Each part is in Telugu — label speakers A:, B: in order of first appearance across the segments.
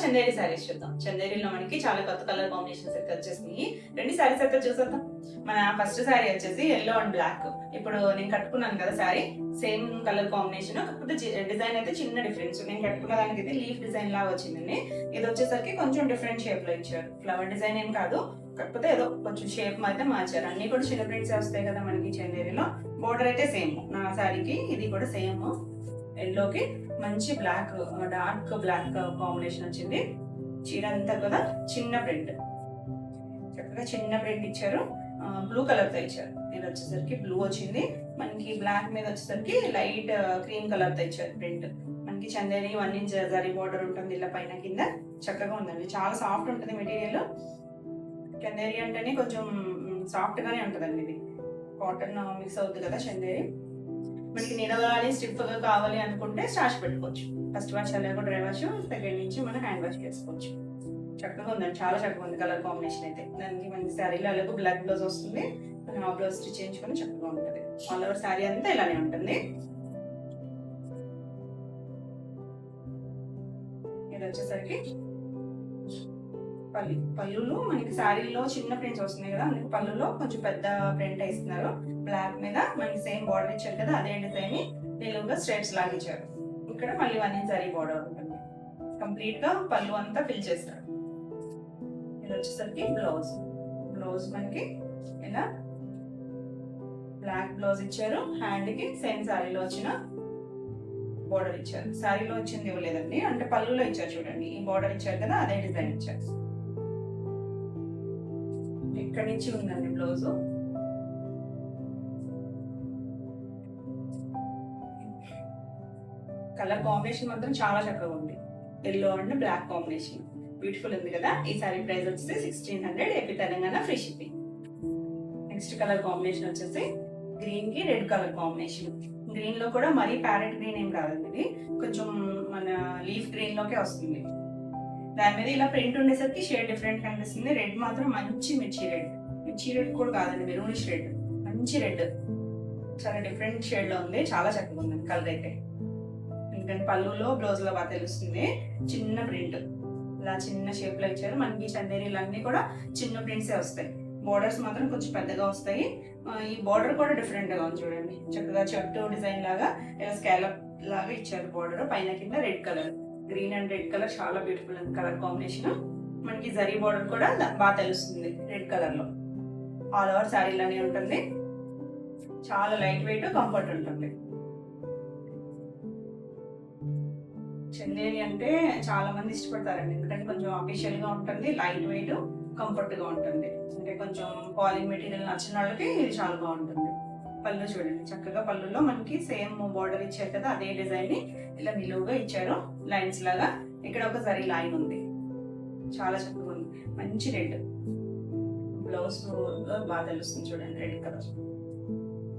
A: చందేరి శారీస్ చూద్దాం. చందేరిలో మనకి చాలా కొత్త కలర్ కాంబినేషన్స్ అయితే వచ్చేసినాయి. రెండు శారీస్ అయితే చూసేద్దాం. మన ఫస్ట్ శారీ వచ్చేసి ఎల్లో అండ్ బ్లాక్. ఇప్పుడు నేను కట్టుకున్నాను కదా శారీ, సేమ్ కలర్ కాంబినేషన్, కాకపోతే డిజైన్ అయితే చిన్న డిఫరెన్స్. నేను కట్టుకున్న దానికి అయితే లీఫ్ డిజైన్ లాగా వచ్చిందండి. ఇది వచ్చేసరికి కొంచెం డిఫరెంట్ షేప్ లో ఇచ్చారు. ఫ్లవర్ డిజైన్ ఏం కాదు, కాకపోతే ఏదో కొంచెం షేప్ అయితే మార్చారు. అన్ని కూడా చిన్న ప్రింట్స్ వస్తాయి కదా మనకి చందేరిలో. బోర్డర్ అయితే సేమ్ నా శారీకి, ఇది కూడా సేమ్. ఎల్లోకి మంచి బ్లాక్, డార్క్ బ్లాక్ కాంబినేషన్ వచ్చింది. చీర అంతా కూడా చిన్న ప్రింట్, చక్కగా చిన్న ప్రింట్ ఇచ్చారు. బ్లూ కలర్ తో ఇచ్చారు. ఇది వచ్చేసరికి బ్లూ వచ్చింది మనకి, బ్లాక్ మీద వచ్చేసరికి లైట్ క్రీమ్ కలర్ తో ఇచ్చారు ప్రింట్. మనకి చందేరి 1 ఇంచ్ జరీ బోర్డర్ ఉంటుంది ఇలా పైన కింద. చక్కగా ఉందండి, చాలా సాఫ్ట్ ఉంటుంది మెటీరియల్. చందేరి అంటేనే కొంచెం సాఫ్ట్ గానే ఉంటుందండి. ఇది కాటన్ మిక్స్ అవుతుంది కదా చందేరి. మనకి నిలవాలి, స్టిఫ్ గా కావాలి అనుకుంటే స్టార్చ్ పెట్టుకోవచ్చు. ఫస్ట్ వాష్ అలాగే డ్రై వాష్, సెకండ్ నుంచి మనం హ్యాండ్ వాష్ చేసుకోవచ్చు. చక్కగా ఉందండి, చాలా చక్కగా ఉంది కలర్ కాంబినేషన్ అయితే. దానికి మనకి శారీలో అలాగే బ్లాక్ బ్లౌజ్ వస్తుంది. మనం ఆ బ్లౌజ్ స్టిచ్ చేయించుకొని చక్కగా ఉంటుంది. ఆల్ ఓవర్ శారీ అంతా ఇలానే ఉంటుంది. ఇది వచ్చేసరికి పళ్ళులో మనకి శారీలో చిన్న ప్రింట్స్ వస్తున్నాయి కదా, మనకి పళ్ళులో కొంచెం పెద్ద ప్రింట్ ఇస్తున్నారు. బ్లాక్ మీద మనకి సేమ్ బార్డర్ ఇచ్చారు కదా, అదే డిజైన్ నిలువుగా స్ట్రైప్స్ లాగా ఇచ్చారు. ఇక్కడ మళ్ళీ 1 ఇంచ్ జరీ బార్డర్ ఉంటుంది. కంప్లీట్ గా పళ్ళు అంతా ఫిల్ చేస్తారు. ఇది వచ్చేసరికి బ్లౌజ్. బ్లౌజ్ మనకి ఇలా బ్లాక్ బ్లౌజ్ ఇచ్చారు. హ్యాండ్ కి సేమ్ శారీలో వచ్చిన బార్డర్ ఇచ్చారు. శారీలో వచ్చింది ఇవ్వలేదండి, అంటే పళ్ళులో ఇచ్చారు. చూడండి, ఈ బార్డర్ ఇచ్చారు కదా, అదే డిజైన్ ఇచ్చారు. ఇక్కడి నుంచి ఉందండి బ్లౌజ్. కలర్ కాంబినేషన్ మాత్రం చాలా చక్కగా ఉంది. Yellow and black combination beautiful ఉంది కదా. ఈ సారీ ప్రైస్ వచ్చేసి 1600, AP Telangana free shipping. Next colour combination వచ్చేసి గ్రీన్ కి రెడ్ కలర్ కాంబినేషన్. గ్రీన్ లో కూడా మరీ ప్యారెట్ గ్రీన్ ఏం కాదండి, ఇది కొంచెం మన లీఫ్ గ్రీన్ లోకే వస్తుంది. దాని మీద ఇలా ప్రింట్ ఉండేసరికి షేడ్ డిఫరెంట్ కనిపిస్తుంది. రెడ్ మాత్రం మంచి మిర్చి రెడ్. మిర్చి రెడ్ కూడా కాదండి, మెరూనిష్ రెడ్, మంచి రెడ్. చాలా డిఫరెంట్ షేడ్ లో ఉంది, చాలా చక్కగా ఉంది కలర్ అయితే. ఎందుకంటే పళ్ళులో బ్లౌజ్ లో బాగా తెలుస్తుంది. చిన్న ప్రింట్ ఇలా చిన్న షేప్ లో ఇచ్చారు. మనకి చందేరీలు అన్ని కూడా చిన్న ప్రింట్సే వస్తాయి. బోర్డర్స్ మాత్రం కొంచెం పెద్దగా వస్తాయి. ఈ బోర్డర్ కూడా డిఫరెంట్ గా ఉంది చూడండి. చక్కగా చెట్టు డిజైన్ లాగా ఇలా స్కాలప్ లాగా ఇచ్చారు బోర్డర్. పైన కింద red colour, green and red colour చాలా బ్యూటిఫుల్ ఉంది కలర్ కాంబినేషన్. మనకి జరీ బోర్డర్ కూడా బాగా తెలుస్తుంది రెడ్ కలర్ లో. ఆల్ ఓవర్ శారీలోనే ఉంటుంది. చాలా లైట్ వెయిట్, కంఫర్ట్ ఉంటుంది. చందేరి అంటే చాలా మంది ఇష్టపడతారండి, ఎందుకంటే కొంచెం అఫీషియల్ గా ఉంటుంది, లైట్ వెయిట్, కంఫర్ట్ గా ఉంటుంది. అంటే కొంచెం పాలింగ్ మెటీరియల్ నచ్చిన వాళ్ళకి ఇది చాలా బాగుంటుంది. పళ్ళు చూడండి, చక్కగా పళ్ళులో మనకి సేమ్ బార్డర్ ఇచ్చారు కదా, అదే డిజైన్ ని ఇలా నిలువుగా ఇచ్చారు లైన్స్ లాగా. ఇక్కడ ఒక జరీ లైన్ ఉంది, చాలా చక్కగా ఉంది. మంచి రెడ్ బ్లౌజ్ బాగా తెలుస్తుంది చూడండి, రెడ్ కలర్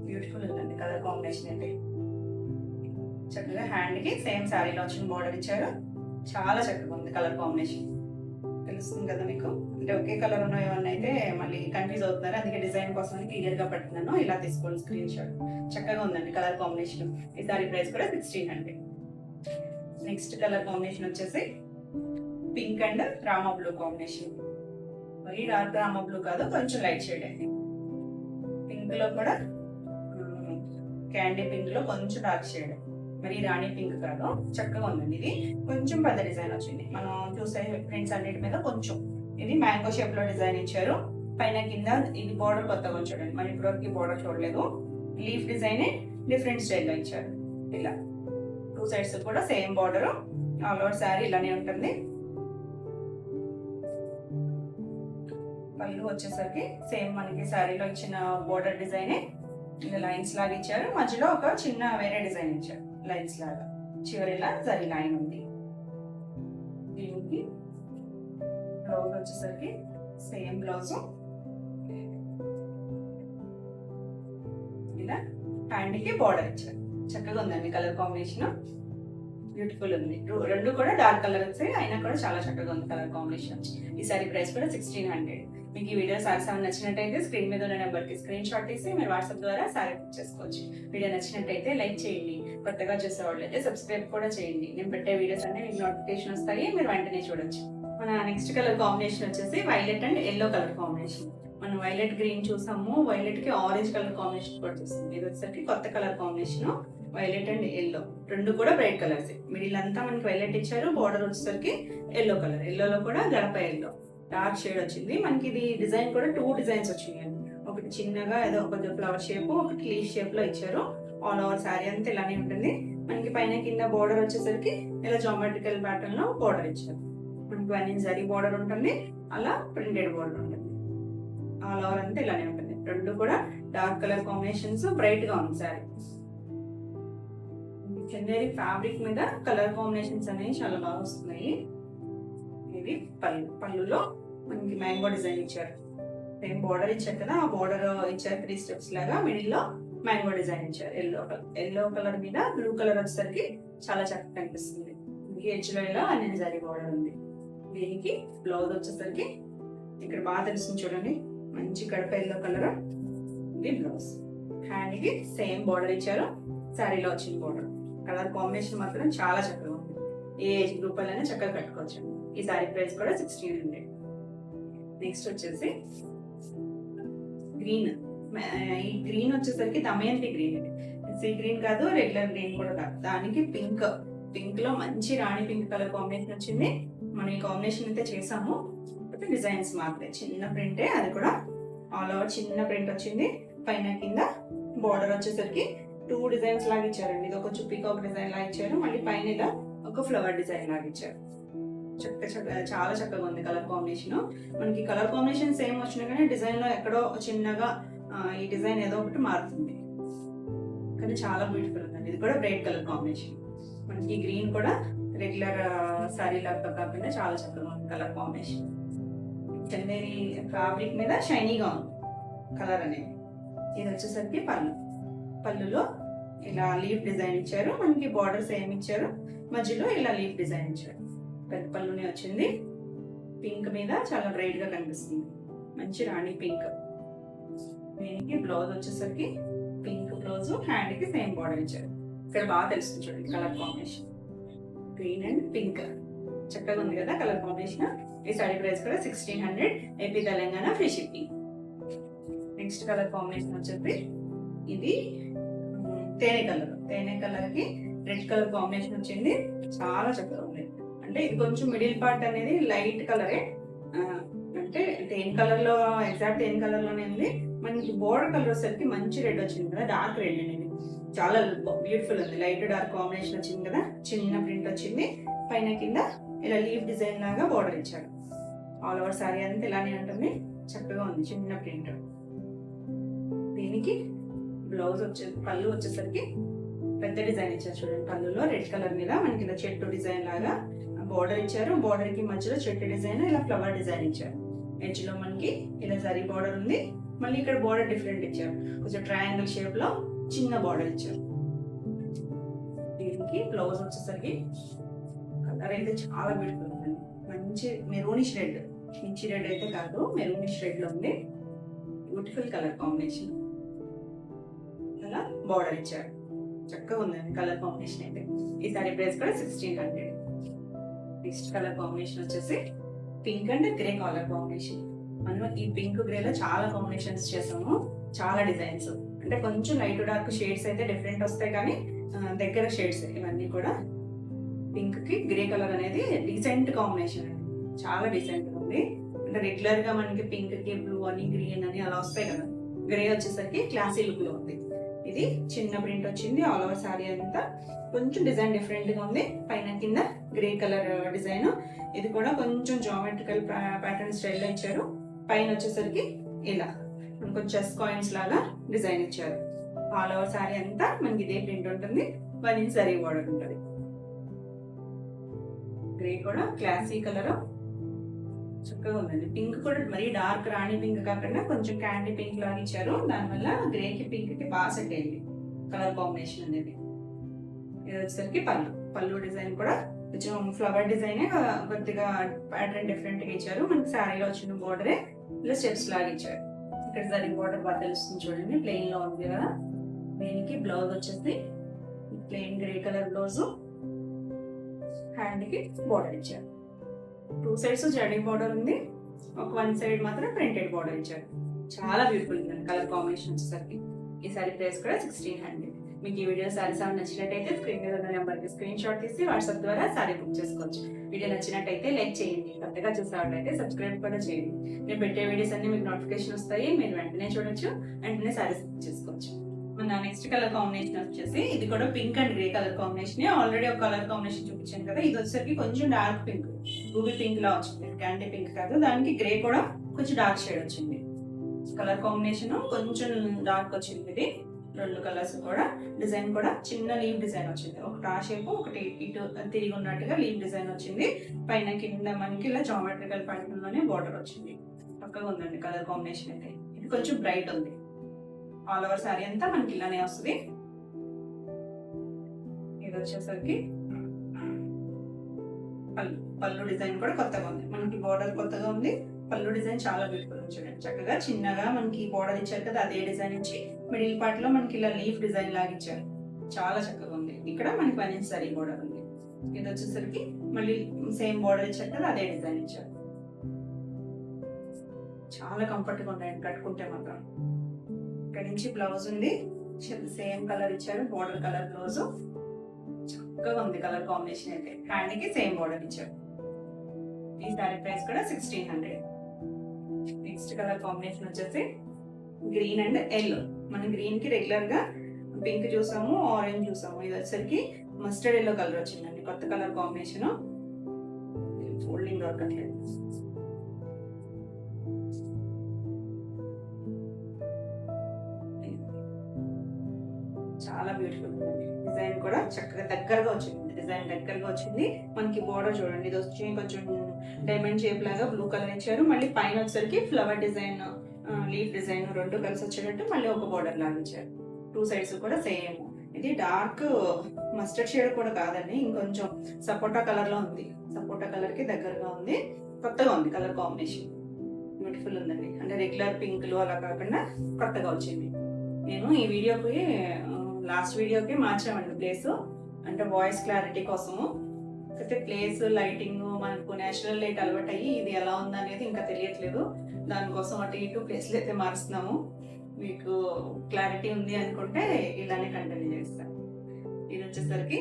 A: బ్యూటిఫుల్ ఉందండి కలర్ కాంబినేషన్ అయితే. చక్కగా హ్యాండ్ కి సేమ్ శారీలో వచ్చిన బార్డర్ ఇచ్చారు. చాలా చక్కగా ఉంది కలర్ కాంబినేషన్. తెలుస్తుంది కదా మీకు, అంటే ఒకే కలర్ ఉన్న ఏమన్నా అయితే మళ్ళీ కన్ఫ్యూజ్ అవుతున్నారు. అందుకే డిజైన్ కోసం క్లియర్ గా పడుతున్నాను. ఇలా తీసుకోండి స్క్రీన్ షాట్. చక్కగా ఉందండి కలర్ కాంబినేషన్. ఈ సారీ ప్రైస్ కూడా 1600. నెక్స్ట్ కలర్ కాంబినేషన్ వచ్చేసి pink and Rama blue combination. మరి డార్క్ రామా బ్లూ కాదు, కొంచెం లైట్ షేడ్ అండి. పింక్ లో కూడా క్యాండీ పింక్ లో కొంచెం డార్క్ షేడ్, మరి రాణి పింక్ కాదు. చక్కగా ఉందండి. ఇది కొంచెం పెద్ద డిజైన్ వచ్చింది. మనం చూసే ప్రింట్స్ అన్నిటి మీద కొంచెం ఇది మ్యాంగో షేప్ లో డిజైన్ ఇచ్చారు. పైన కింద ఇది బార్డర్ కొత్తగా చూడండి, మరి ఇప్పటివరకు బార్డర్ చూడలేదు. లీఫ్ డిజైన్ డిఫరెంట్ స్టైల్ లో ఇచ్చారు. ఇలా 2 సైడ్స్ కూడా same border. All over sari ఇలానే ఉంటుంది. పళ్ళు వచ్చేసరికి సేమ్ మనకి శారీలో ఇచ్చిన బార్డర్ డిజైన్ ఇలా లైన్స్ లాగా ఇచ్చారు. మధ్యలో ఒక చిన్న వేరే డిజైన్ ఇచ్చారు లైన్స్ లాగా. చివరిలా జరీ లైన్ ఉంది. దీనికి బ్లౌజ్ వచ్చేసరికి సేమ్ బ్లౌజ్ ఇలా హ్యాండ్ కి బార్డర్ ఇచ్చారు. చక్కగా ఉందండి కలర్ కాంబినేషన్, బ్యూటిఫుల్ ఉంది. రెండు కూడా డార్క్ కలర్స్ అయినా కూడా చాలా చక్కగా ఉంది కలర్ కాంబినేషన్. ఈ సారీ ప్రైస్ కూడా 1600. మీకు ఈ వీడియో సారీస్ నచ్చినట్టయితే స్క్రీన్ మీద ఉన్న నెంబర్కి స్క్రీన్ షాట్ తీసి మీరు వాట్సాప్ ద్వారా సారీ బుక్ చేసుకోవచ్చు. వీడియో నచ్చినట్టయితే లైక్ చేయండి, కొత్తగా చూసేవాళ్ళు అయితే సబ్స్క్రైబ్ కూడా చేయండి. నేను పెట్టే వీడియోస్ అన్ని మీకు నోటిఫికేషన్ వస్తాయి, మీరు వెంటనే చూడొచ్చు. మన నెక్స్ట్ కలర్ కాంబినేషన్ వచ్చేసి violet and yellow colour combination. మనం వైలెట్ గ్రీన్ చూసాము, వైలెట్ కి ఆరెంజ్ కలర్ కాంబినేషన్ కూడా చూస్తాం. ఇది వచ్చేసరికి కొత్త colour combination, violet and yellow రెండు కూడా బ్రైట్ కలర్స్. మిడిల్ అంతా మనకి వైలెట్ ఇచ్చారు, బార్డర్ వచ్చేసరికి ఎల్లో కలర్. ఎల్లోలో కూడా గడప ఎల్లో డార్క్ షేడ్ వచ్చింది. మనకి ఇది డిజైన్ కూడా 2 డిజైన్స్ వచ్చినాయి. ఒకటి చిన్నగా ఏదో ఒక ఫ్లవర్ షేప్, ఒకటి లీఫ్ షేప్ లో ఇచ్చారు. ఆల్ ఓవర్ శారీ అంతా ఇలానే ఉంటుంది. మనకి పైన కింద బార్డర్ వచ్చేసరికి ఇలా జామెట్రికల్ ప్యాటర్న్ లో బార్డర్ ఇచ్చారు. మనకి 1 ఇంచ్ జరీ బార్డర్ ఉంటుంది, అలా ప్రింటెడ్ బార్డర్ ఉంటుంది. ఆల్ ఓవర్ అంతా ఇలానే ఉంటుంది. రెండు కూడా డార్క్ కలర్ కాంబినేషన్స్, బ్రైట్ గా ఉంది శారీ. చందేరి ఫ్యాబ్రిక్ మీద కలర్ కాంబినేషన్స్ అనేవి చాలా బాగా వస్తున్నాయి. ఇది పళ్ళులో మనకి మ్యాంగో డిజైన్ ఇచ్చారు. సేమ్ బార్డర్ ఇచ్చారు కదా, ఆ బార్డర్ ఇచ్చారు 3 స్టెప్స్ లాగా. మిడిల్ లో మ్యాంగో డిజైన్ ఇచ్చారు. ఎల్లో కలర్ మీద బ్లూ కలర్ వచ్చేసరికి చాలా చక్కగా కనిపిస్తుంది. ఎడ్జ్ లో ఇలా అన్ని జరీ బార్డర్ ఉంది. దీనికి బ్లౌజ్ వచ్చేసరికి ఇక్కడ బాగా తెలుస్తుంది చూడండి, మంచి గడప ఎల్లో కలర్. ఇది బ్లౌజ్. హ్యాండ్ కి సేమ్ బార్డర్ ఇచ్చారు, శారీలో వచ్చిన బార్డర్. కలర్ కాంబినేషన్ మాత్రం చాలా చక్కగా ఉంది. ఏ ఏజ్ గ్రూప్ అయినా చక్కగా కట్టుకోవచ్చు. ఈ శారీ ప్రైస్ కూడా 1600. నెక్స్ట్ వచ్చేసి గ్రీన్. ఈ గ్రీన్ వచ్చేసరికి దమయంతి గ్రీన్. సీ గ్రీన్ కాదు, రెగ్యులర్ గ్రీన్ కూడా కాదు. దానికి పింక్. పింక్ లో మంచి రాణి పింక్ కలర్ కాంబినేషన్ వచ్చింది. మనం ఈ కాంబినేషన్ అయితే చేసాము, డిజైన్స్ మాత్రమే చిన్న ప్రింటే. అది కూడా ఆల్ ఓవర్ చిన్న ప్రింట్ వచ్చింది. పైన కింద బార్డర్ వచ్చేసరికి 2 డిజైన్స్ లాగా ఇచ్చారండి. ఇది ఒక పీకాక్ డిజైన్ లాగా ఇచ్చారు, మళ్ళీ పైన ఇలా ఒక ఫ్లవర్ డిజైన్ లాగా ఇచ్చారు. చాలా చక్కగా ఉంది కలర్ కాంబినేషన్. మనకి కలర్ కాంబినేషన్ సేమ్ వచ్చినా కానీ డిజైన్ లో ఎక్కడో చిన్నగా ఈ డిజైన్ ఏదో ఒకటి మారుతుంది, కానీ చాలా బ్యూటిఫుల్ ఉందండి. ఇది కూడా బ్రైట్ కలర్ కాంబినేషన్. మనకి గ్రీన్ కూడా రెగ్యులర్ సారీ లాగా కాకుండా చాలా చక్కగా ఉంది కలర్ కాంబినేషన్. చందేరి ఫ్యాబ్రిక్ మీద షైనీగా ఉంది కలర్ అనేది. ఇది వచ్చేసరికి పళ్ళులో ఇలా లీఫ్ డిజైన్ ఇచ్చారు. మనకి బార్డర్ సేమ్ ఇచ్చారు, మధ్యలో ఇలా లీఫ్ డిజైన్ ఇచ్చారు. పెద్ద పళ్ళునే వచ్చింది. పింక్ మీద చాలా బ్రైట్ గా కనిపిస్తుంది, మంచి రాణి పింక్. దీనికి బ్లౌజ్ వచ్చేసరికి పింక్ బ్లౌజ్, హ్యాండ్ కి సేమ్ బార్డర్ ఇచ్చారు. ఇక్కడ బాగా తెలుస్తుంది చూడండి colour combination, green and pink. చక్కగా ఉంది కదా కలర్ కాంబినేషన్. ఈ సారీ ప్రైస్ కూడా 1600, AP Telangana, free shipping. Next colour combination వచ్చేసి ఇది తేనె కలర్ కి రెడ్ కలర్ కాంబినేషన్ వచ్చింది. చాలా చక్కగా ఉంది. అంటే ఇది కొంచెం మిడిల్ పార్ట్ అనేది లైట్ కలరే, అంటే తేనె కలర్ లో ఎగ్జాక్ట్ తేనె కలర్ లోనే ఉంది. మనకి బోర్డర్ కలర్ వచ్చేసరికి మంచి రెడ్ వచ్చింది కదా, డార్క్ రెడ్ అనేది చాలా బ్యూటిఫుల్ ఉంది. లైట్ డార్క్ కాంబినేషన్ వచ్చింది కదా, చిన్న ప్రింట్ వచ్చింది. పైన కింద ఇలా లీఫ్ డిజైన్ లాగా బోర్డర్ ఇచ్చారు. ఆల్ ఓవర్ సారీ అంతా ఇలానే ఉంటుంది, చక్కగా ఉంది చిన్న ప్రింట్. దీనికి బ్లౌజ్ పళ్ళు వచ్చేసరికి పెద్ద డిజైన్ ఇచ్చారు చూడండి. పళ్ళులో రెడ్ కలర్ మీద మనకి ఇలా చెట్టు డిజైన్ లాగా బోర్డర్ ఇచ్చారు. బోర్డర్ కి మధ్యలో చెట్టు డిజైన్, ఇలా ఫ్లవర్ డిజైన్ ఇచ్చారు. ఎడ్జ్ లో మనకి ఇలా జరీ బోర్డర్ ఉంది. మళ్ళీ ఇక్కడ బోర్డర్ డిఫరెంట్ ఇచ్చారు, కొంచెం ట్రయాంగిల్ షేప్ లో చిన్న బోర్డర్ ఇచ్చారు. దీనికి బ్లౌజ్ వచ్చేసరికి కలర్ అయితే చాలా బ్యూటిఫుల్ ఉంది. మంచి మెరూనిష్ రెడ్, మించి రెడ్ అయితే కాదు, మెరూనిష్ రెడ్ లో ఉంది. Beautiful colour combination. అలా బార్డర్ ఇచ్చారు, చక్కగా ఉందండి కలర్ కాంబినేషన్ అయితే. ఈ సారీ ప్రైస్ కూడా 1600. నెక్స్ట్ కలర్ కాంబినేషన్ వచ్చేసి pink and grey colour combination. మనం ఈ పింక్ గ్రే లో చాలా కాంబినేషన్స్ చేసాము, చాలా డిజైన్స్. అంటే కొంచెం లైట్ డార్క్ షేడ్స్ అయితే డిఫరెంట్ వస్తాయి, కానీ దగ్గర షేడ్స్ ఇవన్నీ కూడా. పింక్ కి గ్రే కలర్ అనేది డీసెంట్ కాంబినేషన్ అండి, చాలా డీసెంట్ గా ఉంది. అంటే రెగ్యులర్ గా మనకి పింక్ కి బ్లూ అని గ్రీన్ అని అలా వస్తాయి కదా, గ్రే వచ్చేసరికి క్లాసీ లుక్ లో ఉంది. ఇది చిన్న ప్రింట్ వచ్చింది. ఆల్ ఓవర్ సారీ అంతా కొంచెం డిజైన్ డిఫరెంట్ గా ఉంది. పైన కింద గ్రే కలర్ డిజైన్. ఇది కూడా కొంచెం జామెట్రికల్ ప్యాటర్న్ స్టైల్ లో ఇచ్చారు. పైన వచ్చేసరికి ఇలా కొంచెం చెస్ కాయిన్స్ లాగా డిజైన్ ఇచ్చారు. ఆల్ ఓవర్ సారీ అంతా మనకి ఇదే ప్రింట్ ఉంటుంది. 1 ఇంచ్ జరీ బార్డర్ ఉంటుంది. గ్రే కూడా క్లాసీ కలర్, చక్కగా ఉందండి. పింక్ కూడా మరీ డార్క్ రాణి పింక్ కాకుండా కొంచెం క్యాండీ పింక్ లాగా ఇచ్చారు. దానివల్ల గ్రే కి పింక్ కి బాగా సెట్ అయింది కలర్ కాంబినేషన్ అనేది. ఇది వచ్చేసరికి పళ్ళు డిజైన్ కూడా కొంచెం ఫ్లవర్ డిజైన్, కొద్దిగా ప్యాటర్న్ డిఫరెంట్ గా ఇచ్చారు. మనకి శారీలో వచ్చిన బోర్డరే ఇలా స్టెప్స్ లాగా ఇచ్చాడు. ఇక్కడ జరీ బార్డర్ బాగా తెలుస్తుంది చూడండి, ప్లెయిన్ లో ఉంది కదా. దీనికి బ్లౌజ్ వచ్చేసి plain grey colour blouse, hand కి బార్డర్ ఇచ్చారు. 2 సైడ్స్ జరీ బార్డర్ ఉంది, ఒక 1 సైడ్ మాత్రం ప్రింటెడ్ బార్డర్ ఇచ్చారు. చాలా బ్యూటిఫుల్ ఉంది కలర్ కాంబినేషన్ వచ్చేసరికి. ఈ సారీ ప్రైస్ కూడా 1600. మీకు ఈ వీడియో సారీస్ నచ్చినట్టయితే స్క్రీన్ మీద ఉన్న నెంబర్కి స్క్రీన్ షాట్ తీసి వాట్సాప్ ద్వారా సారీ బుక్ చేసుకోవచ్చు. వీడియో నచ్చినట్టయితే లైక్ చేయండి, కొత్తగా చూసేవాళ్ళైతే సబ్స్క్రైబ్ కూడా చేయండి. నేను పెట్టే వీడియోస్ అన్ని మీకు నోటిఫికేషన్ వస్తాయి, మీరు వెంటనే చూడొచ్చు, వెంటనే సారీస్ బుక్ చేసుకోవచ్చు. మన నెక్స్ట్ కలర్ కాంబినేషన్ వచ్చేసి ఇది కూడా pink and grey colour combination. Already ఒక కలర్ కాంబినేషన్ చూపించాను కదా, ఇది వచ్చేసరికి కొంచెం డార్క్ పింక్, రూబీ పింక్ లా వచ్చింది, క్యాండీ పింక్ కాదు. దానికి గ్రే కూడా కొంచెం డార్క్ షేడ్ వచ్చింది. కలర్ కాంబినేషన్ కొంచెం డార్క్ వచ్చింది. ఇది 2 కలర్స్ కూడా. డిజైన్ కూడా చిన్న లీవ్ డిజైన్ వచ్చింది, ఒకటి ఆ షేప్, ఒకటి ఇటు తిరిగి ఉన్నట్టుగా లీవ్ డిజైన్ వచ్చింది. పైన కింద మనకి ఇలా జామెట్రికల్ ప్యాటర్న్ లోనే బార్డర్ వచ్చింది. పక్కగా ఉందండి కలర్ కాంబినేషన్ అయితే. ఇది కొంచెం బ్రైట్ ఉంది. ఆల్ ఓవర్ సారీ అంతా మనకి ఇలానే వస్తుంది. ఇది వచ్చేసరికి పళ్ళు డిజైన్ కూడా కొత్తగా ఉంది, మనకి బార్డర్ కొత్తగా ఉంది. పళ్ళు డిజైన్ చాలా బ్యూటిఫుల్ చూడండి, చక్కగా చిన్నగా మనకి బార్డర్ ఇచ్చారు కదా, అదే డిజైన్ ఇచ్చి మిడిల్ పార్ట్ లో మనకి ఇలా లీఫ్ డిజైన్ లాగా ఇచ్చారు. చాలా చక్కగా ఉంది. ఇక్కడ మనకి 1 ఇంచ్ సారీ బార్డర్ ఉంది. ఇది వచ్చేసరికి మళ్ళీ సేమ్ బార్డర్ ఇచ్చారు కదా, అదే డిజైన్ ఇచ్చారు. చాలా కంఫర్ట్ గా ఉన్నాయండి కట్టుకుంటే మాత్రం. ఇక్కడ నుంచి బ్లౌజ్ ఉంది, సేమ్ కలర్ ఇచ్చారు, బార్డర్ కలర్ బ్లౌజ్. చక్కగా ఉంది కలర్ కాంబినేషన్ అయితే. హ్యాండ్ కి సేమ్ బార్డర్ ఇచ్చారు. ఈ సారీ ప్రైస్ కూడా 1600. నెక్స్ట్ కలర్ కాంబినేషన్ వచ్చేసి గ్రీన్ అండ్ ఎల్లో. మనం గ్రీన్ కి రెగ్యులర్ గా పింక్ చూసాము, ఆరెంజ్ చూసాము. ఇది వచ్చేసరికి మస్టర్డ్ ఎల్లో కలర్ వచ్చిందండి, కొత్త కలర్ కాంబినేషన్. ఫోల్డింగ్ దొరకట్లేదు. చాలా బ్యూటిఫుల్ ఉంది. డిజైన్ కూడా చక్కగా దగ్గరగా వచ్చింది, డిజైన్ దగ్గరగా వచ్చింది. మనకి బోర్డర్ చూడండి, ఇది వచ్చి కొంచెం డైమండ్ షేప్ లాగా బ్లూ కలర్ ఇచ్చారు. మళ్ళీ పైన వచ్చేసరికి ఫ్లవర్ డిజైన్, లీఫ్ డిజైన్ 2 కలిసి వచ్చేటట్టు మళ్ళీ ఒక బోర్డర్ లాగా ఇచ్చారు. 2 సైడ్స్ కూడా సేమ్. ఇది డార్క్ మస్టర్డ్ షేడ్ కూడా కాదండి, ఇంకొంచెం సపోటా కలర్ లో ఉంది. సపోటా కలర్ కి దగ్గరగా ఉంది. కొత్తగా ఉంది కలర్ కాంబినేషన్, బ్యూటిఫుల్ ఉందండి. అంటే రెగ్యులర్ పింక్ లో అలా కాకుండా కొత్తగా వచ్చింది. నేను ఈ వీడియోకి లాస్ట్ వీడియోకి మార్చామండి ప్లేస్, అంటే వాయిస్ క్లారిటీ కోసము. అయితే ప్లేస్, లైటింగ్ మనకు నేచురల్ లైట్ అలవాటు అయ్యి ఇది ఎలా ఉందనేది ఇంకా తెలియట్లేదు. దానికోసం అటు ఇటు ప్లేస్లు అయితే మారుస్తున్నాము. మీకు క్లారిటీ ఉంది అనుకుంటే ఇలానే కంటిన్యూ చేస్తాను. ఇది వచ్చేసరికి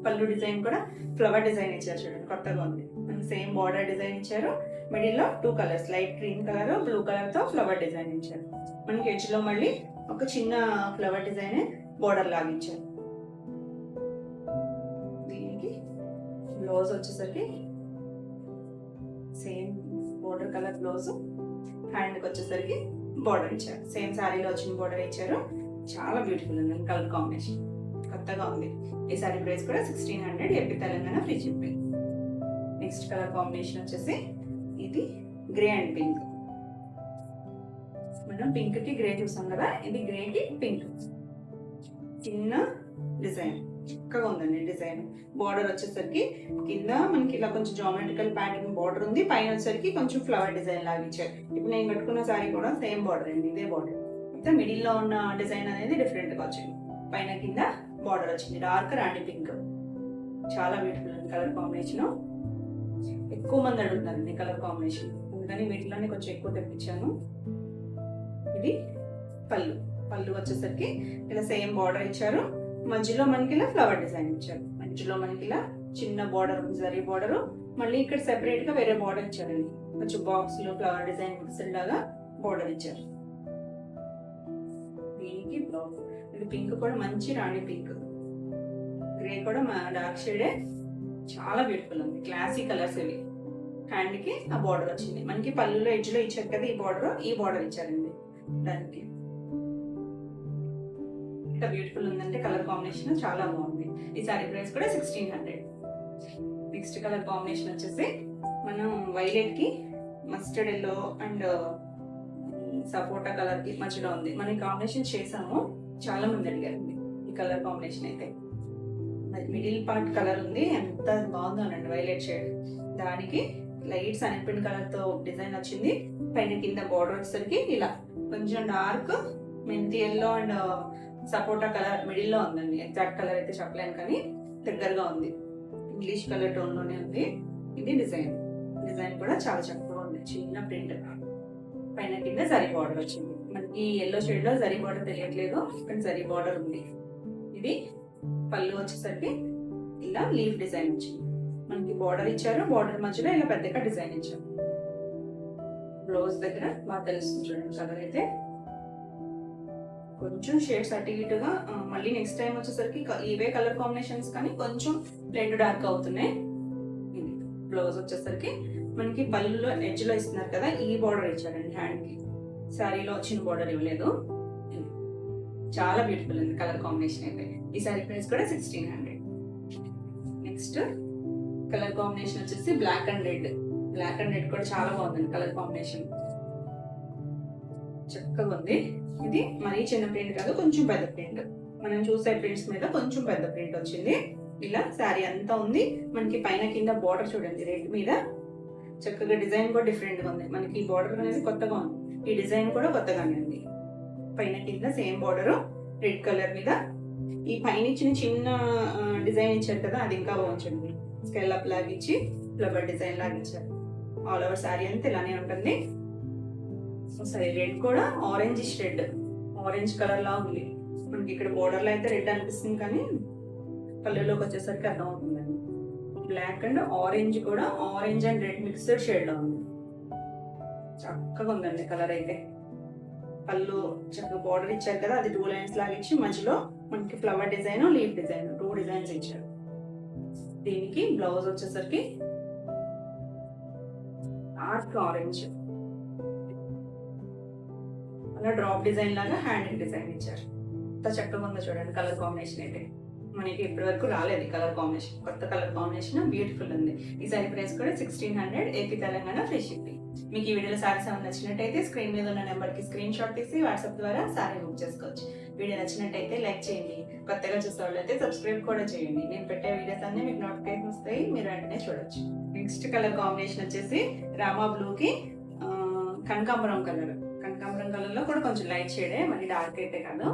A: పళ్ళు డిజైన్ కూడా ఫ్లవర్ డిజైన్ ఇచ్చారు చూడండి, కొత్తగా ఉంది. మనకి సేమ్ బార్డర్ డిజైన్ ఇచ్చారు. మిడిల్ లో 2 colours, light green colour, blue colour తో ఫ్లవర్ డిజైన్ ఇచ్చారు. మనకి ఎడ్జ్ లో మళ్ళీ ఒక చిన్న ఫ్లవర్ డిజైన్ బోర్డర్ లాగా ఇచ్చారు. దీనికి బ్లౌజ్ వచ్చేసరికి same border colour blouse, hand కి వచ్చేసరికి బోర్డర్ ఇచ్చారు. సేమ్ శారీలో వచ్చిన బోర్డర్ ఇచ్చారు. చాలా బ్యూటిఫుల్ ఉంది కలర్ కాంబినేషన్, కొత్తగా ఉంది. ఈ సారీ ప్రైస్ కూడా 1600, AP Telangana free shipping. Next colour combination వచ్చేసి ఇది గ్రే అండ్ పింక్. మనం పింక్ కి గ్రే చూసాం కదా, ఇది గ్రే కి పింక్. చిన్న డిజైన్, చక్కగా ఉందండి డిజైన్. బార్డర్ వచ్చేసరికి కింద మనకి ఇలా కొంచెం జామెట్రికల్ ప్యాటర్న్ బార్డర్ ఉంది, పైన వచ్చేసరికి కొంచెం ఫ్లవర్ డిజైన్ లాగా ఇచ్చారు. ఇప్పుడు నేను కట్టుకున్న సారీ కూడా సేమ్ బార్డర్ అండి, ఇదే బార్డర్. అయితే మిడిల్ లో ఉన్న డిజైన్ అనేది డిఫరెంట్ గా వచ్చింది. పైన కింద బార్డర్ వచ్చింది, డార్క్ రాణి పింక్. చాలా బ్యూటిఫుల్ ఉంది కలర్ కాంబినేషన్. ఎక్కువ మంది అడుగుతారండి కలర్ కాంబినేషన్, అందుకని వీటిలోనే కొంచెం ఎక్కువ తెప్పించాను. ఇది పళ్ళు వచ్చేసరికి ఇలా సేమ్ బార్డర్ ఇచ్చారు. మధ్యలో మనకి ఇలా ఫ్లవర్ డిజైన్ ఇచ్చారు. మధ్యలో మనకి ఇలా చిన్న బార్డర్, జరీ బార్డర్. మళ్ళీ ఇక్కడ సెపరేట్ గా వేరే బార్డర్ ఇచ్చారు. కొంచెం బాక్స్ లో ఫ్లవర్ డిజైన్ మిక్స్డ్ లాగా బార్డర్ ఇచ్చారు. దీనికి బ్లౌజ్, ఇది పింక్ కూడా మంచి రాణి పింక్, గ్రే కూడా డార్క్ షేడే. చాలా బ్యూటిఫుల్ ఉంది, క్లాసీ కలర్స్ ఇవి. హ్యాండ్ కి ఆ బార్డర్ వచ్చింది. మనకి పళ్ళులో ఎడ్జ్ లో ఇచ్చారు కదా ఈ బార్డర్ ఇచ్చారండి దానికి. ఎంత బ్యూటిఫుల్ ఉందంటే కలర్ కాంబినేషన్ చాలా బాగుంది. ఈ సారీ ప్రైస్ కూడా 1600. నెక్స్ట్ కలర్ కాంబినేషన్ వచ్చేసి మనం వైలెట్ కి mustard yellow and sapota colour కి మధ్యలో ఉంది. మనం కాంబినేషన్ చేసాము, చాలా మంది అడిగారండి ఈ కలర్ కాంబినేషన్ అయితే. మిడిల్ పార్ట్ కలర్ ఉంది, ఎంత బాగుందో అనండి వైలెట్ షేడ్. దానికి లైట్ సన్పిన్ కలర్ తో డిజైన్ వచ్చింది. పైన కింద బార్డర్ వచ్చేసరికి ఇలా కొంచెం డార్క్ మెంతి yellow and sapota colour middle లో ఉందండి. ఎగ్జాక్ట్ కలర్ అయితే చెప్పలేను కానీ దగ్గరగా ఉంది. ఇంగ్లీష్ కలర్ టోన్ లోనే ఉంది. ఇది డిజైన్ కూడా చాలా చక్కగా ఉంది. చిన్న ప్రింట్ పైన కింద జరీ బార్డర్ వచ్చింది. మనకి ఎల్లో షేడ్ లో జరీ బార్డర్ తెలియట్లేదు, కానీ జరీ బార్డర్ ఉంది. ఇది పళ్ళు వచ్చేసరికి ఇలా లీఫ్ డిజైన్ వచ్చింది. మనకి బార్డర్ ఇచ్చారు, బార్డర్ మధ్యలో ఇలా పెద్దగా డిజైన్ ఇచ్చారు. బ్లౌజ్ దగ్గర బాగా తెలుస్తుంది చూడండి. కలర్ అయితే కొంచెం షేడ్స్ అటు ఇటుగా, మళ్ళీ నెక్స్ట్ టైం వచ్చేసరికి ఇవే కలర్ కాంబినేషన్స్ కానీ కొంచెం బ్లెండ్ డార్క్ అవుతున్నాయి. బ్లౌజ్ వచ్చేసరికి మనకి పళ్ళులో ఎడ్జ్ లో ఇస్తున్నారు కదా, ఈ బార్డర్ ఇచ్చారండి హ్యాండ్ కి. శారీలో వచ్చిన బార్డర్ ఇవ్వలేదు. చాలా బ్యూటిఫుల్ ఉంది కలర్ కాంబినేషన్ అయితే. ఈ శారీ ప్రైస్ కూడా 1600. నెక్స్ట్ కలర్ కాంబినేషన్ వచ్చేసి black and red. Black and red కూడా చాలా బాగుంది కలర్ కాంబినేషన్, చక్కగా ఉంది. ఇది మరీ చిన్న ప్రింట్ కాదు, కొంచెం పెద్ద ప్రింట్. మనం చూసే ప్రింట్స్ మీద కొంచెం పెద్ద ప్రింట్ వచ్చింది. ఇలా శారీ అంతా ఉంది. మనకి పైన కింద బార్డర్ చూడండి రెడ్ మీద చక్కగా, డిజైన్ కూడా డిఫరెంట్ గా ఉంది. మనకి ఈ బార్డర్ అనేది కొత్తగా ఉంది, ఈ డిజైన్ కూడా కొత్తగానే ఉంది. పైన కింద సేమ్ బార్డర్ రెడ్ కలర్ మీద. ఈ పైన ఇచ్చిన చిన్న డిజైన్ ఇచ్చారు కదా, అది ఇంకా బాగుంటుంది. స్కెల్లప్ లాగా ఇచ్చి ఫ్లవర్ డిజైన్ లాగా ఇచ్చారు. ఆల్ ఓవర్ శారీ అంతా ఇలానే ఉంటుంది. సరే రెడ్ కూడా ఆరెంజ్ రెడ్, ఆరెంజ్ కలర్ లా ఉంది. మనకి ఇక్కడ బోర్డర్ లో అయితే రెడ్ అనిపిస్తుంది కానీ పళ్ళులోకి వచ్చేసరికి అర్థం అవుతుందండి. బ్లాక్ అండ్ ఆరెంజ్ కూడా, orange and red mixed shade లో ఉంది. చక్కగా ఉందండి కలర్ అయితే. పళ్ళు చక్కగా బోర్డర్ ఇచ్చారు కదా, అది 2 లైన్స్ లాగా ఇచ్చి మధ్యలో మనకి flower design, leaf design 2 designs ఇచ్చారు. దీనికి బ్లౌజ్ వచ్చేసరికి డార్క్ ఆరెంజ్ అలా డ్రాప్ డిజైన్ లాగా హ్యాండ్ డిజైన్ ఇచ్చారు. ఎంత చక్కగా ఉందో చూడండి కలర్ కాంబినేషన్ అయితే. మనకి ఇప్పటి వరకు రాలేదు కలర్ కాంబినేషన్, కొత్త కలర్ కాంబినేషన్ బ్యూటిఫుల్ ఉంది. ఈ సారీ ప్రైస్ కూడా 1600, ఏపీ తెలంగాణ ఫ్రీ షిప్పింగ్. మీకు ఈ వీడియోలో సారీస్ ఏమైనా నచ్చినట్టయితే స్క్రీన్ మీద ఉన్న నెంబర్ కి స్క్రీన్ షాట్ తీసి వాట్సాప్ ద్వారా సారీ బుక్ చేసుకోవచ్చు. వీడియో నచ్చినట్టయితే లైక్ చేయండి, కొత్తగా చూసే వాళ్ళైతే సబ్స్క్రైబ్ కూడా చేయండి. నేను పెట్టే వీడియోస్ అన్ని మీకు నోటిఫికేషన్ వస్తాయి, మీరు వెంటనే చూడొచ్చు. నెక్స్ట్ కలర్ కాంబినేషన్ వచ్చేసి రామా బ్లూ కి కనకాంబరం కలర్. కనకాంబరం కలర్ లో కూడా కొంచెం లైట్ షేడే, మళ్ళీ డార్క్ అయితే కాదు.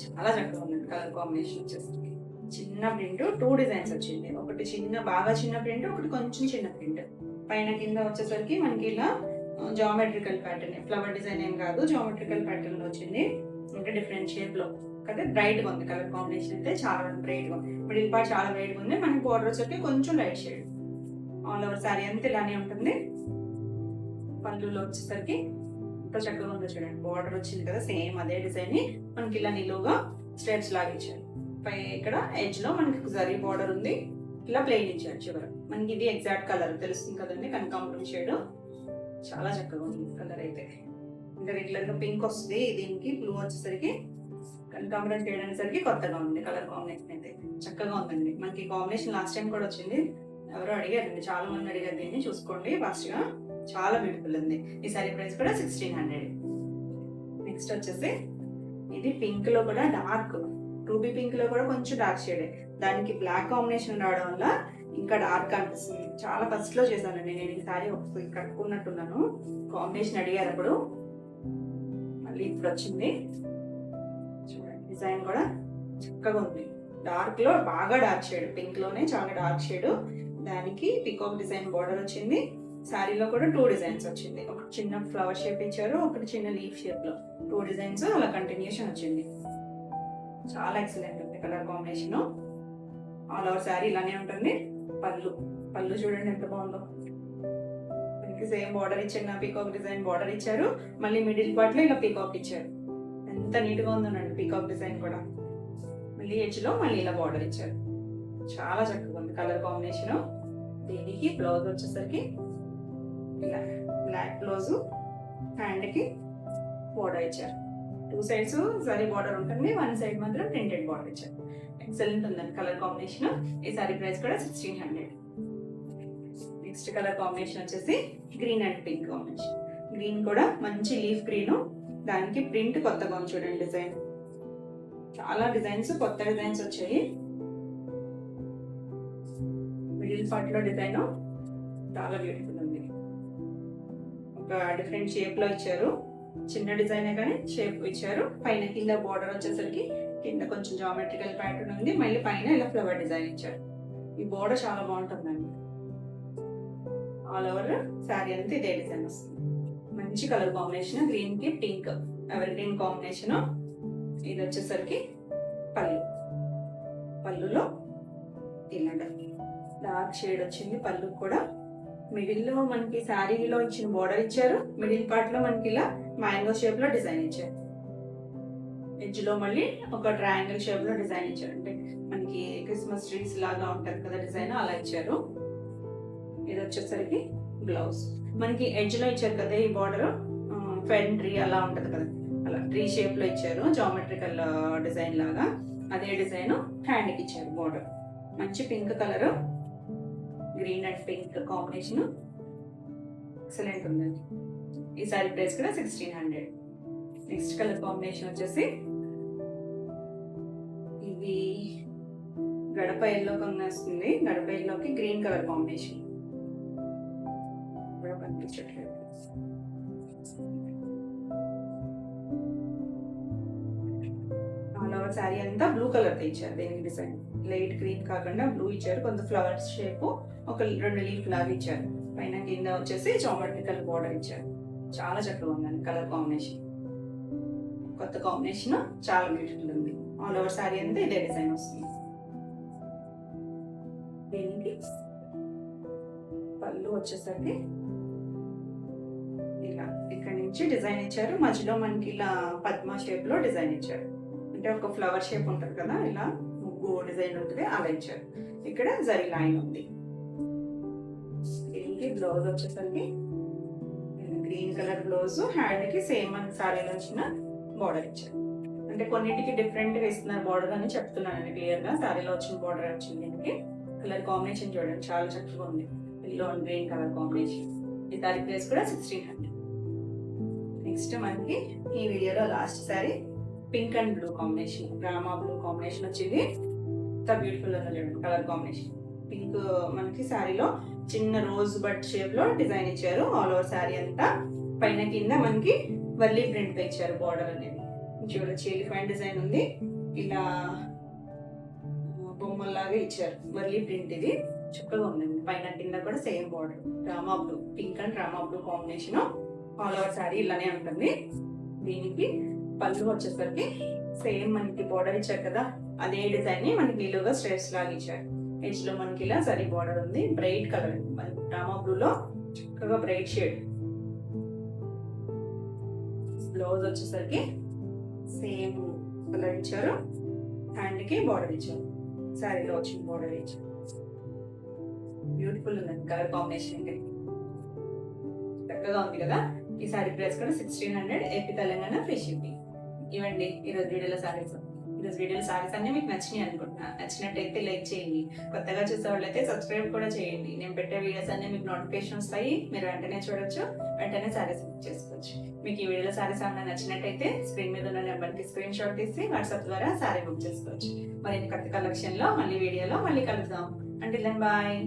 A: చాలా చక్కగా ఉంది కలర్ కాంబినేషన్ వచ్చేసి. చిన్న ప్రింట్ 2 డిజైన్స్ వచ్చింది. ఒకటి చిన్న బాగా చిన్న ప్రింట్, ఒకటి కొంచెం చిన్న ప్రింట్. పైన కింద వచ్చేసరికి మనకి ఇలా జామెట్రికల్ ప్యాటర్న్, ఫ్లవర్ డిజైన్ ఏం కాదు, జామెట్రికల్ ప్యాటర్న్ లో వచ్చింది. అంటే డిఫరెంట్ షేప్ లో కదా, బ్రైట్ గా ఉంది కలర్ కాంబినేషన్ అయితే. చాలా బ్రైట్ గా, మిడిల్ పార్ట్ చాలా బ్రైట్ గా ఉంది. మనకి బోర్డర్ వచ్చేసరికి కొంచెం light shade. All over sari అంతా ఇలానే ఉంటుంది. పళ్ళులో వచ్చేసరికి ఎంత చక్కగా ఉందో చూడండి. బోర్డర్ వచ్చింది కదా, సేమ్ అదే డిజైన్ ని మనకి ఇలా నిలువుగా స్ట్రెచ్ లాగా ఇచ్చారు. పై ఇక్కడ ఎడ్జ్ లో మనకి జరీ బోర్డర్ ఉంది, ఇలా ప్లెయిన్ ఇచ్చారు చివర. మనకి ఇది ఎగ్జాక్ట్ కలర్ తెలుస్తుంది కదండి, కనకాంబరం షేడ్. చాలా చక్కగా ఉంది కలర్ అయితే. ఇంకా రెగ్యులర్ గా పింక్ వస్తుంది, దీనికి బ్లూ వచ్చేసరికి కనకాంబరం షేడ్ అనేసరికి కొత్తగా ఉంది కలర్ కాంబినేషన్ అయితే. చక్కగా ఉందండి. మనకి కాంబినేషన్ లాస్ట్ టైం కూడా వచ్చింది, ఎవరో అడిగారండి, చాలా మంది అడిగారు. దీన్ని చూసుకోండి ఫాస్ట్ గా, చాలా బ్యూటిఫుల్ ఉంది. ఈ సారీ ప్రైస్ కూడా 1600. నెక్స్ట్ వచ్చేసి ఇది పింక్ లో కూడా డార్క్, రూబీ పింక్ లో కూడా కొంచెం డార్క్ షేడ్. దానికి బ్లాక్ కాంబినేషన్ రావడం వల్ల ఇంకా డార్క్ అనిపిస్తుంది. చాలా ఫస్ట్ లో చేశానండి నేను ఈ సారీ, ఒకసారి కట్టుకున్నట్టున్నాను. కాంబినేషన్ అడిగారు అప్పుడు, మళ్ళీ ఇప్పుడు వచ్చింది. చూడండి డిజైన్ కూడా చక్కగా ఉంది. డార్క్ లో బాగా డార్క్ షేడ్, పింక్ లోనే చాలా డార్క్ షేడ్. దానికి పికాక్ డిజైన్ బార్డర్ వచ్చింది. శారీలో కూడా 2 డిజైన్స్ వచ్చింది. ఒకటి చిన్న ఫ్లవర్ షేప్ ఇచ్చారు, ఒకటి చిన్న లీఫ్ షేప్ లో 2 డిజైన్స్ అలా కంటిన్యూషన్ వచ్చింది. చాలా ఎక్సలెంట్ ఉంది colour combination. All over sari ఇలానే ఉంటుంది. పళ్ళు చూడండి ఎంత బాగుందో. మనకి సేమ్ బార్డర్ ఇచ్చిన పీకాక్ డిజైన్ బార్డర్ ఇచ్చారు, మళ్ళీ మిడిల్ పార్ట్ లో ఇలా పీకాక్ ఇచ్చారు. ఎంత నీట్ గా ఉందోనండి పీకాక్ డిజైన్ కూడా. మళ్ళీ ఎడ్జ్ లో మళ్ళీ ఇలా బార్డర్ ఇచ్చారు. చాలా చక్కగా ఉంది కలర్ కాంబినేషన్. దీనికి బ్లౌజ్ వచ్చేసరికి ఇలా బ్లాక్ బ్లౌజ్, హ్యాండ్ కి బార్డర్ ఇచ్చారు. 2 సైడ్స్ జరీ బార్డర్ ఉంటుంది, 1 సైడ్ మాత్రం ప్రింటెడ్ బార్డర్ ఇచ్చారు. ఎక్సలెంట్ ఉందండి కలర్ కాంబినేషన్. ఈ సారీ ప్రైస్ కూడా 1600. నెక్స్ట్ కలర్ కాంబినేషన్ వచ్చేసి green and pink combination. Green కూడా మంచి లీఫ్ గ్రీన్, దానికి ప్రింట్ కొత్తగా ఉంది చూడండి. డిజైన్ చాలా డిజైన్స్, కొత్త డిజైన్స్ వచ్చాయి. మిడిల్ పార్ట్ లో డిజైన్ చాలా బ్యూటిఫుల్ ఉంది. ఒక డిఫరెంట్ షేప్ లో ఇచ్చారు. చిన్న డిజైన్ కానీ షేప్ ఇచ్చారు. పైన కింద బోర్డర్ వచ్చేసరికి కింద కొంచెం జామెట్రికల్ ప్యాటర్న్ ఉంది. మళ్ళీ పైన ఇలా ఫ్లవర్ డిజైన్ ఇచ్చారు. ఈ బోర్డర్ చాలా బాగుంటుందండి. ఆల్ ఓవర్ శారీ అంతా ఇదే డిజైన్ వస్తుంది. మంచి కలర్ కాంబినేషన్, గ్రీన్ కి పింక్ ఎవర్ గ్రీన్ కాంబినేషన్. ఇది వచ్చేసరికి పళ్ళులో ఇలాగ డార్క్ షేడ్ వచ్చింది. పళ్ళు కూడా మిడిల్ లో మనకి శారీలో ఇచ్చిన బోర్డర్ ఇచ్చారు. మిడిల్ పార్ట్ లో మనకి ఇలా మ్యాంగో షేప్ లో డిజైన్ ఇచ్చారు. ఎడ్జ్ లో మళ్ళీ ఒక ట్రయాంగిల్ షేప్ లో డిజైన్ ఇచ్చారు. అంటే మనకి క్రిస్మస్ ట్రీస్ లాగా ఉంటది కదా డిజైన్, అలా ఇచ్చారు. ఇది వచ్చేసరికి బ్లౌజ్. మనకి ఎడ్జ్ లో ఇచ్చారు కదా ఈ బార్డర్, ఫెన్ ట్రీ అలా ఉంటది కదా, అలా ట్రీ షేప్ లో ఇచ్చారు. జామెట్రికల్ డిజైన్ లాగా అదే డిజైన్ హ్యాండ్ కి ఇచ్చారు. బార్డర్ మంచి pink colour, green and pink combination excellent ఉందండి. ఈ సారీ ప్రైస్ కూడా 1600. నెక్స్ట్ కలర్ కాంబినేషన్ వచ్చేసి ఇది గడప ఎల్లో వస్తుంది. గడప ఎల్లోకి గ్రీన్ కలర్ కాంబినేషన్ కనిపించట్లేదు. ఆల్ ఓవర్ శారీ అంతా బ్లూ కలర్ తో ఇచ్చారు. దీనికి డిజైన్ లైట్ గ్రీన్ కాకుండా బ్లూ ఇచ్చారు. కొంత ఫ్లవర్స్ షేప్, ఒక 2 లీఫ్ లాగా ఇచ్చారు. పైన కింద వచ్చేసి జామెట్రికల్ బోర్డర్ ఇచ్చారు. చాలా చక్కగా ఉందండి కలర్ కాంబినేషన్. కొత్త కాంబినేషన్, చాలా బ్యూటిఫుల్ ఉంది. ఆల్ ఓవర్ శారీ అంతా ఇదే డిజైన్ వస్తుంది. దీనికి పళ్ళు వచ్చేసరికి ఇలా ఇక్కడ నుంచి డిజైన్ ఇచ్చారు. మధ్యలో మనకి ఇలా పద్మ షేప్ లో డిజైన్ ఇచ్చారు. అంటే ఒక ఫ్లవర్ షేప్ ఉంటుంది కదా, ఇలా ముగ్గు డిజైన్ ఉంటుంది, అలా ఇచ్చారు. ఇక్కడ జరీ లైన్ ఉంది. దీనికి బ్లౌజ్ వచ్చేసరికి గ్రీన్ కలర్ బ్లౌజ్, హ్యాండ్ కి సేమ్ మన సారీలో వచ్చిన బార్డర్ ఇచ్చారు. అంటే కొన్నిటికి డిఫరెంట్ గా ఇస్తున్నారు బార్డర్ అని చెప్తున్నాను క్లియర్ గా. సారీలో వచ్చిన బార్డర్ వచ్చింది. దీనికి కలర్ కాంబినేషన్ చూడండి చాలా చక్కగా ఉంది. Yellow and green colour combination. ఈ సారీ ప్రైస్ కూడా 1600. నెక్స్ట్ మనకి ఈ వీడియోలో last sorry pink and blue combination, Rama blue combination వచ్చింది. ఎంత బ్యూటిఫుల్ ఉంది చూడండి కలర్ కాంబినేషన్. పింక్ మనకి శారీలో చిన్న రోజ్ బడ్ షేప్ లో డిజైన్ ఇచ్చారు. ఆల్ ఓవర్ శారీ అంతా పైన కింద మనకి వల్లీ ప్రింట్ తో ఇచ్చారు. బార్డర్ అనేది చూడొచ్చు, ఎలిఫెంట్ డిజైన్ ఉంది. ఇలా బొమ్మల్లాగా ఇచ్చారు. వల్లీ ప్రింట్ ఇది చక్కగా ఉందండి. పైన కింద కూడా same border, Rama blue, pink and Rama blue combination. All over sari ఇలానే ఉంటుంది. దీనికి పళ్ళు వచ్చేసరికి సేమ్ మనకి బార్డర్ ఇచ్చారు కదా, అదే డిజైన్ ని మనకి నిలువుగా స్ట్రైట్స్ లాగా ఇచ్చారు. ఎడ్జ్ లో మనకి ఇలా సరీ బార్డర్ ఉంది. బ్రైట్ కలర్ రామా బ్లూ లో చక్కగా బ్రైట్ షేడ్. బ్లౌజ్ వచ్చేసరికి సేమ్ కలర్ ఇచ్చారు. హ్యాండ్ కి బార్డర్ ఇచ్చారు. శారీలో వచ్చిన బార్డర్ ఇచ్చారు. బ్యూటిఫుల్ ఉందండి కలర్ కాంబినేషన్. చక్కగా ఉంది కదా. ఈ సారీ ప్రైస్ కూడా 1600. AP Telangana free shipping. ఇవ్వండి ఈరోజు వీడియోలో సారీస్. ఈరోజు వీడియోలో సారీస్ అన్ని మీకు నచ్చినాయి అనుకుంటున్నా. నచ్చినట్టయితే లైక్ చేయండి. కొత్తగా చూసే వాళ్ళైతే సబ్స్క్రైబ్ కూడా చేయండి. నేను పెట్టే వీడియోస్ అన్ని మీకు నోటిఫికేషన్ వస్తాయి. మీరు వెంటనే చూడొచ్చు, వెంటనే సారీస్ బుక్ చేసుకోవచ్చు. మీకు ఈ వీడియోలో సారీస్ అన్న నచ్చినట్టయితే స్క్రీన్ మీద ఉన్న నెంబర్కి స్క్రీన్ షాట్ తీసి వాట్సాప్ ద్వారా సారీ బుక్ చేసుకోవచ్చు. మరి కొత్త కలెక్షన్ లో మళ్ళీ వీడియోలో మళ్ళీ కలుద్దాం. Until then bye.